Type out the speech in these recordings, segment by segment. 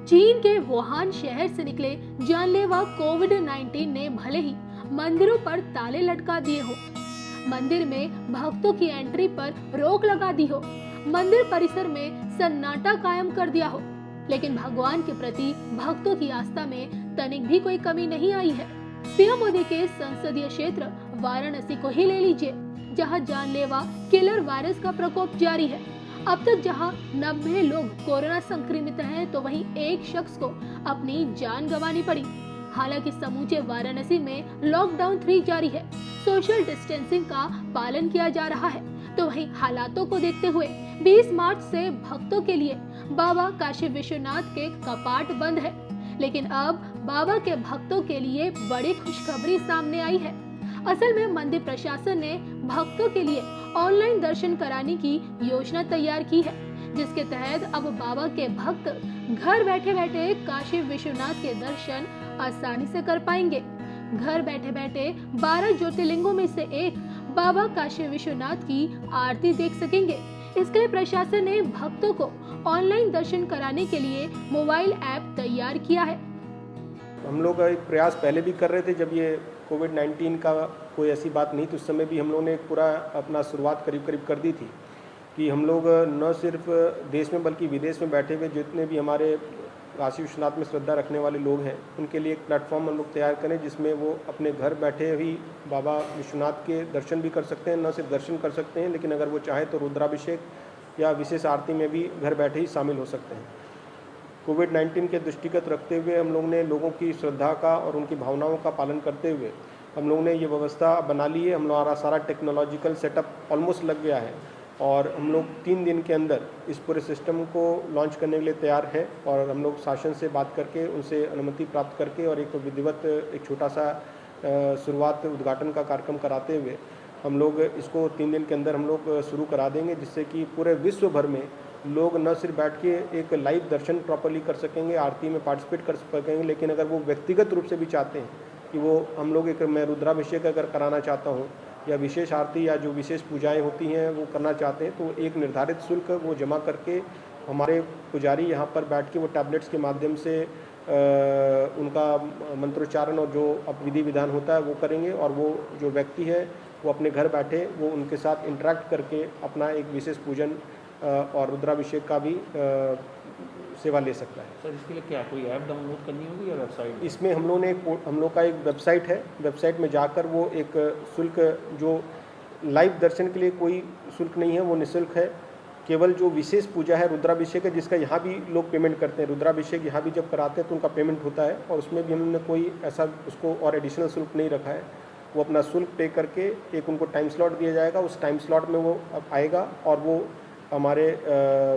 चीन के वुहान शहर से निकले जानलेवा कोविड-19 ने भले ही मंदिरों पर ताले लटका दिए हो, मंदिर में भक्तों की एंट्री पर रोक लगा दी हो, मंदिर परिसर में सन्नाटा कायम कर दिया हो, लेकिन भगवान के प्रति भक्तों की आस्था में तनिक भी कोई कमी नहीं आई है। पीएम मोदी के संसदीय क्षेत्र वाराणसी को ही ले लीजिए, जहां जानलेवा किलर वायरस का प्रकोप जारी है। अब तक जहां 90 लोग कोरोना संक्रमित हैं, तो वहीं एक शख्स को अपनी जान गंवानी पड़ी। हालांकि समूचे वाराणसी में लॉकडाउन 3 जारी है, सोशल डिस्टेंसिंग का पालन किया जा रहा है, तो वहीं हालातों को देखते हुए 20 मार्च से भक्तों के लिए बाबा काशी विश्वनाथ के कपाट बंद है। लेकिन अब बाबा के भक्तों के लिए बड़ी खुशखबरी सामने आई है। असल में मंदिर प्रशासन ने भक्तों के लिए ऑनलाइन दर्शन कराने की योजना तैयार की है, जिसके तहत अब बाबा के भक्त घर बैठे बैठे काशी विश्वनाथ के दर्शन आसानी से कर पाएंगे। घर बैठे बैठे 12 ज्योतिर्लिंगों में से एक बाबा काशी विश्वनाथ की आरती देख सकेंगे। इसके लिए प्रशासन ने भक्तों को ऑनलाइन दर्शन कराने के लिए मोबाइल ऐप तैयार किया है। हम लोग एक प्रयास पहले भी कर रहे थे, जब ये कोविड-19 का कोई ऐसी बात नहीं, तो उस समय भी हम लोगों ने पूरा अपना शुरुआत करीब कर दी थी कि हम लोग न सिर्फ देश में बल्कि विदेश में बैठे हुए जितने भी हमारे काशी विश्वनाथ में श्रद्धा रखने वाले लोग हैं, उनके लिए एक प्लेटफॉर्म हम लोग तैयार करें जिसमें वो अपने घर बैठे ही बाबा विश्वनाथ के दर्शन भी कर सकते हैं। न सिर्फ दर्शन कर सकते हैं, लेकिन अगर वो चाहें तो रुद्राभिषेक या विशेष आरती में भी घर बैठे ही शामिल हो सकते हैं। कोविड-19 के दृष्टिगत रखते हुए हम लोग ने लोगों की श्रद्धा का और उनकी भावनाओं का पालन करते हुए हम लोग ने ये व्यवस्था बना ली है। हमारा सारा टेक्नोलॉजिकल सेटअप ऑलमोस्ट लग गया है और हम लोग 3 दिन के अंदर इस पूरे सिस्टम को लॉन्च करने के लिए तैयार हैं। और हम लोग शासन से बात करके उनसे अनुमति प्राप्त करके और एक विधिवत एक छोटा सा शुरुआत उद्घाटन का कार्यक्रम कराते हुए हम लोग इसको 3 दिन के अंदर हम लोग शुरू करा देंगे, जिससे कि पूरे विश्व भर में लोग न सिर्फ बैठ के एक लाइव दर्शन प्रॉपर्ली कर सकेंगे, आरती में पार्टिसिपेट कर सकेंगे, लेकिन अगर वो व्यक्तिगत रूप से भी चाहते हैं कि वो हम लोग मैं रुद्राभिषेक अगर कराना चाहता हूँ या विशेष आरती या जो विशेष पूजाएं होती हैं वो करना चाहते हैं, तो एक निर्धारित शुल्क वो जमा करके हमारे पुजारी यहाँ पर बैठ के वो टैबलेट्स के माध्यम से उनका मंत्रोच्चारण और जो अब विधि विधान होता है वो करेंगे। और वो जो व्यक्ति है वो अपने घर बैठे वो उनके साथ इंटरेक्ट करके अपना एक विशेष पूजन और रुद्राभिषेक का भी सेवा ले सकता है। सर, इसके लिए क्या कोई ऐप डाउनलोड करनी होगी या वेबसाइट? इसमें हम लोग का एक वेबसाइट है, वेबसाइट में जाकर वो एक शुल्क जो लाइव दर्शन के लिए कोई शुल्क नहीं है, वो निःशुल्क है। केवल जो विशेष पूजा है रुद्राभिषेक है, जिसका यहाँ भी लोग पेमेंट करते हैं, रुद्राभिषेक यहाँ भी जब कराते हैं तो उनका पेमेंट होता है और उसमें भी हमने कोई ऐसा उसको और एडिशनल शुल्क नहीं रखा है। वो अपना शुल्क पे करके एक उनको टाइम स्लॉट दिया जाएगा, उस टाइम स्लॉट में वो आएगा और वो हमारे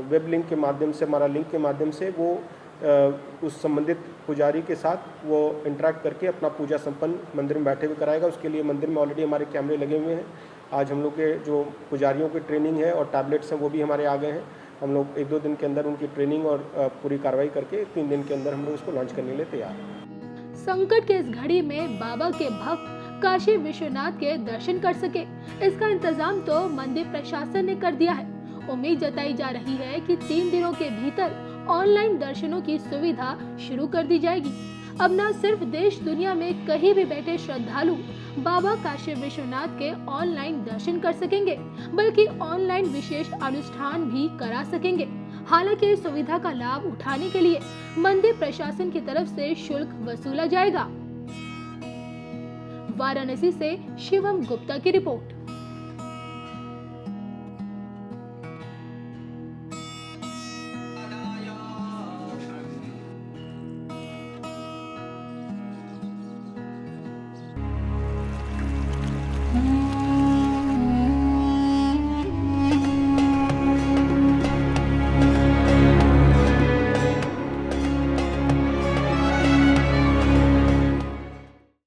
वेब लिंक के माध्यम से, हमारा लिंक के माध्यम से वो उस संबंधित पुजारी के साथ वो इंटरेक्ट करके अपना पूजा संपन्न मंदिर में बैठे हुए कराएगा। उसके लिए मंदिर में ऑलरेडी हमारे कैमरे लगे हुए हैं। आज हम लोग के जो पुजारियों की ट्रेनिंग है और टैबलेट्स हैं वो भी हमारे आ गए हैं। हम लोग 1-2 दिन के अंदर उनकी ट्रेनिंग और पूरी कार्रवाई करके 3 दिन के अंदर हम लोग इसको लॉन्च करने के लिए तैयार हैं। संकट के इस घड़ी में बाबा के भक्त काशी विश्वनाथ के दर्शन कर सके, इसका इंतजाम तो मंदिर प्रशासन ने कर दिया है। उम्मीद जताई जा रही है कि 3 दिनों के भीतर ऑनलाइन दर्शनों की सुविधा शुरू कर दी जाएगी। अब न सिर्फ देश दुनिया में कहीं भी बैठे श्रद्धालु बाबा काशी विश्वनाथ के ऑनलाइन दर्शन कर सकेंगे, बल्कि ऑनलाइन विशेष अनुष्ठान भी करा सकेंगे। हालांकि इस सुविधा का लाभ उठाने के लिए मंदिर प्रशासन की तरफ से शुल्क वसूला जाएगा। वाराणसी से शिवम गुप्ता की रिपोर्ट।